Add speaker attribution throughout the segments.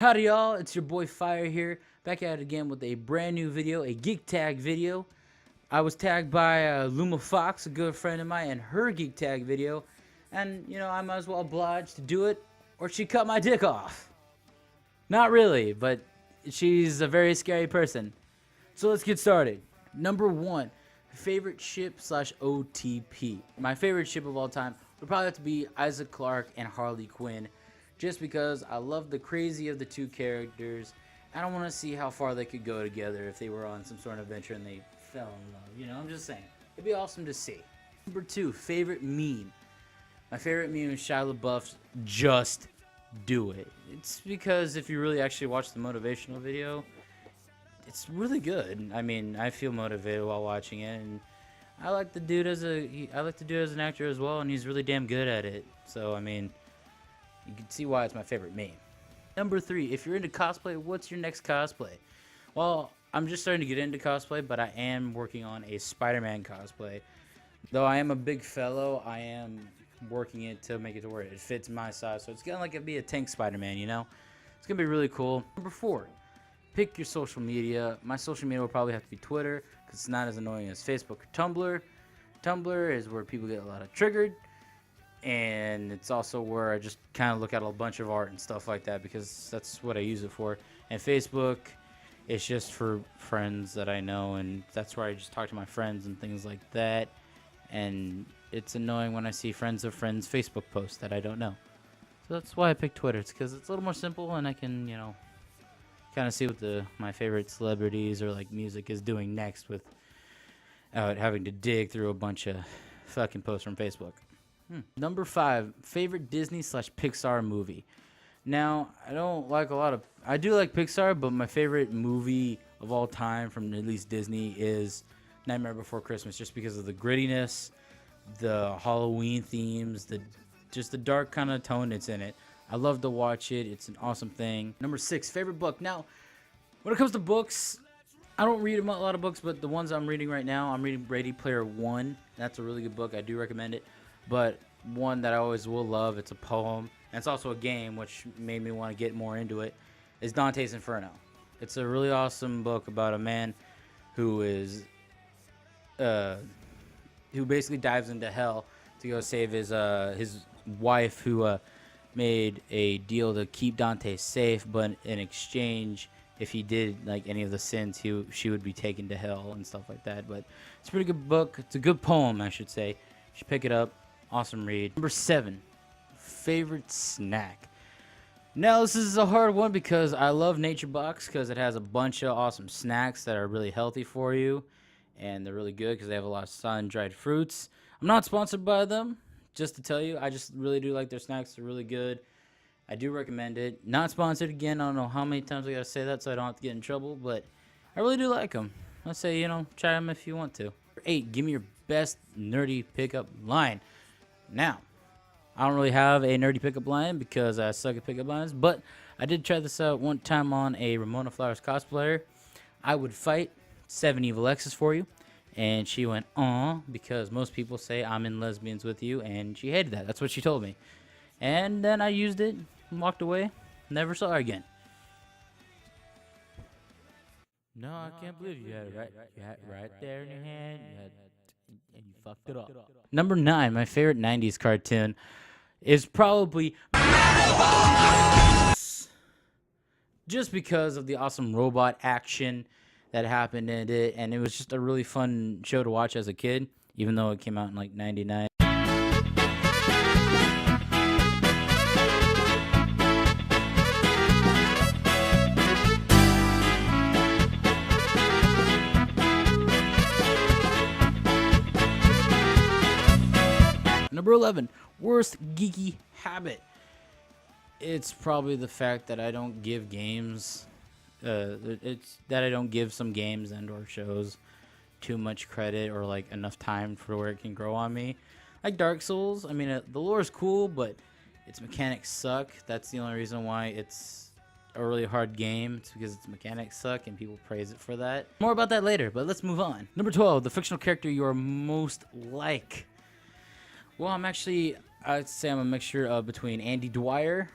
Speaker 1: Howdy y'all, it's your boy Fire here, back at it again with a brand new video, a Geek Tag video. I was tagged by LumaFox, a good friend of mine, in her Geek Tag video, and you know, I might as well oblige to do it, or she cut my dick off. Not really, but she's a very scary person. So let's get started. Number 1, favorite ship / OTP. My favorite ship of all time would probably have to be Isaac Clarke and Harley Quinn. Just because I love the crazy of the two characters, and I want to see how far they could go together if they were on some sort of adventure and they fell in love. You know, I'm just saying. It'd be awesome to see. Number 2, favorite meme. My favorite meme is Shia LaBeouf's "Just Do It." It's because if you really actually watch the motivational video, it's really good. I mean, I feel motivated while watching it, and I like the dude as an actor as well, and he's really damn good at it. So I mean, you can see why it's my favorite meme. Number 3, if you're into cosplay, what's your next cosplay? Well, I'm just starting to get into cosplay, but I am working on a Spider-Man cosplay. Though I am a big fellow, I am working it to make it to where it fits my size. So it's gonna like it be a tank Spider-Man, you know? It's gonna be really cool. Number 4, pick your social media. My social media will probably have to be Twitter, because it's not as annoying as Facebook or Tumblr. Tumblr is where people get a lot of triggered. And it's also where I just kind of look at a bunch of art and stuff like that, because that's what I use it for. And Facebook is just for friends that I know, and that's where I just talk to my friends and things like that. And it's annoying when I see friends of friends Facebook posts that I don't know. So that's why I picked Twitter. It's because it's a little more simple, and I can, you know, kind of see what my favorite celebrities or like music is doing next without having to dig through a bunch of fucking posts from Facebook. Number 5, favorite Disney / Pixar movie. Now, I do like Pixar, but my favorite movie of all time from at least Disney is Nightmare Before Christmas, just because of the grittiness, the Halloween themes, just the dark kind of tone that's in it. I love to watch it. It's an awesome thing. Number 6, favorite book. Now, when it comes to books, I don't read a lot of books, but the ones I'm reading right now, I'm reading Ready Player One. That's a really good book. I do recommend it. But one that I always will love, it's a poem, and it's also a game, which made me want to get more into it, is Dante's Inferno. It's a really awesome book about a man who basically dives into hell to go save his wife, who made a deal to keep Dante safe, but in exchange, if he did like any of the sins, she would be taken to hell and stuff like that. But it's a pretty good book. It's a good poem, I should say. You should pick it up. Awesome read. Number 7, favorite snack. Now this is a hard one because I love Nature Box because it has a bunch of awesome snacks that are really healthy for you, and they're really good because they have a lot of sun-dried fruits. I'm not sponsored by them, just to tell you. I just really do like their snacks. They're really good. I do recommend it. Not sponsored again. I don't know how many times I gotta say that so I don't have to get in trouble, but I really do like them. Let's say, you know, try them if you want to. Number 8, give me your best nerdy pickup line. Now, I don't really have a nerdy pickup line because I suck at pickup lines, but I did try this out one time on a Ramona Flowers cosplayer. I would fight 7 Evil X's for you, and she went, "Aw," because most people say I'm in lesbians with you, and she hated that. That's what she told me. And then I used it and walked away. Never saw her again. No, I can't believe you had it right there in your hand. And you fucked it up. Number 9, my favorite 90s cartoon is probably just because of the awesome robot action that happened in it, and it was just a really fun show to watch as a kid, even though it came out in like 99. Number 11, worst geeky habit. It's probably the fact that I don't give games, it's that I don't give some games and or shows too much credit or like enough time for where it can grow on me. Like Dark Souls, I mean, the lore is cool, but its mechanics suck. That's the only reason why it's a really hard game. It's because its mechanics suck and people praise it for that. More about that later, but let's move on. Number 12, the fictional character you are most like. Well, I'd say I'm a mixture of between Andy Dwyer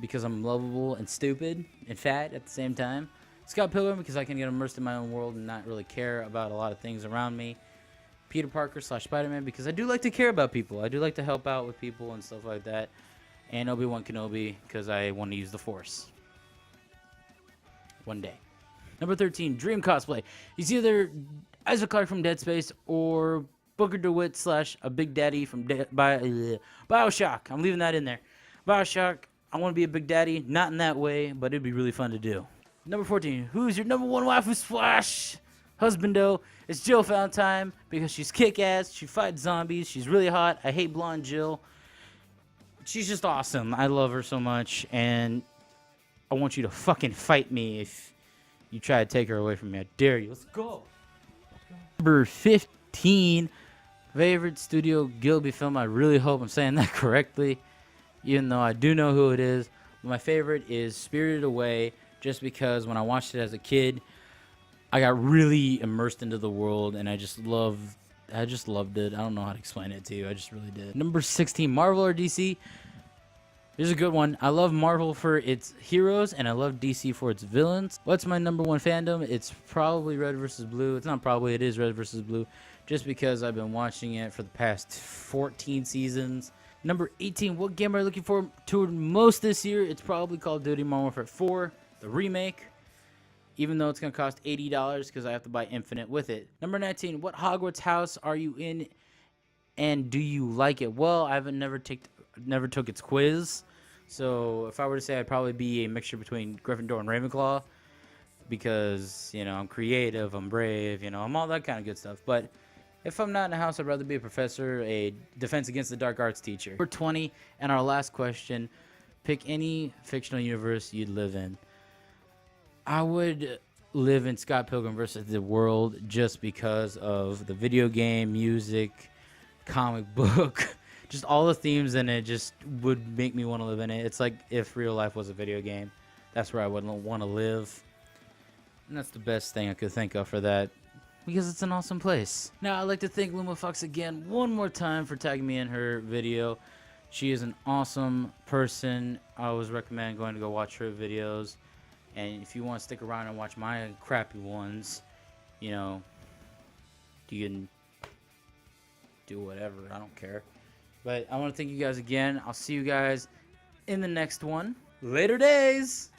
Speaker 1: because I'm lovable and stupid and fat at the same time. Scott Pilgrim because I can get immersed in my own world and not really care about a lot of things around me. Peter Parker / Spider-Man because I do like to care about people. I do like to help out with people and stuff like that. And Obi-Wan Kenobi because I want to use the Force. One day. Number 13, Dream Cosplay. He's either Isaac Clarke from Dead Space or Booker DeWitt / a Big Daddy from Bioshock. I'm leaving that in there. Bioshock, I want to be a Big Daddy. Not in that way, but it'd be really fun to do. Number 14, who's your number one waifu splash? Husbando. It's Jill Valentine because she's kick-ass. She fights zombies. She's really hot. I hate blonde Jill. She's just awesome. I love her so much, and I want you to fucking fight me if you try to take her away from me. I dare you. Let's go. Number 15, favorite Studio Ghibli film. I really hope I'm saying that correctly, even though I do know who it is. My favorite is Spirited Away, just because when I watched it as a kid, I got really immersed into the world, and I just loved it. I don't know how to explain it to you. I just really did. Number 16, Marvel or DC? Here's a good one. I love Marvel for its heroes, and I love DC for its villains. What's my number one fandom? It's probably Red vs. Blue. It's not probably, it is Red vs. Blue, just because I've been watching it for the past 14 seasons. Number 18, what game are you looking forward to most this year? It's probably Call of Duty Modern Warfare 4, the remake. Even though it's going to cost $80 because I have to buy Infinite with it. Number 19, what Hogwarts house are you in and do you like it? Well, I haven't never took its quiz. So if I were to say, I'd probably be a mixture between Gryffindor and Ravenclaw because, you know, I'm creative, I'm brave, you know, I'm all that kind of good stuff. But if I'm not in a house, I'd rather be a professor, a Defense Against the Dark Arts teacher. Number 20, and our last question, pick any fictional universe you'd live in. I would live in Scott Pilgrim vs. the World just because of the video game, music, comic book, just all the themes in it just would make me want to live in it. It's like if real life was a video game. That's where I would want to live. And that's the best thing I could think of for that because it's an awesome place. Now, I'd like to thank LumaFox again one more time for tagging me in her video. She is an awesome person. I always recommend going to go watch her videos. And if you want to stick around and watch my crappy ones, you know, you can do whatever. I don't care. But I want to thank you guys again. I'll see you guys in the next one. Later days!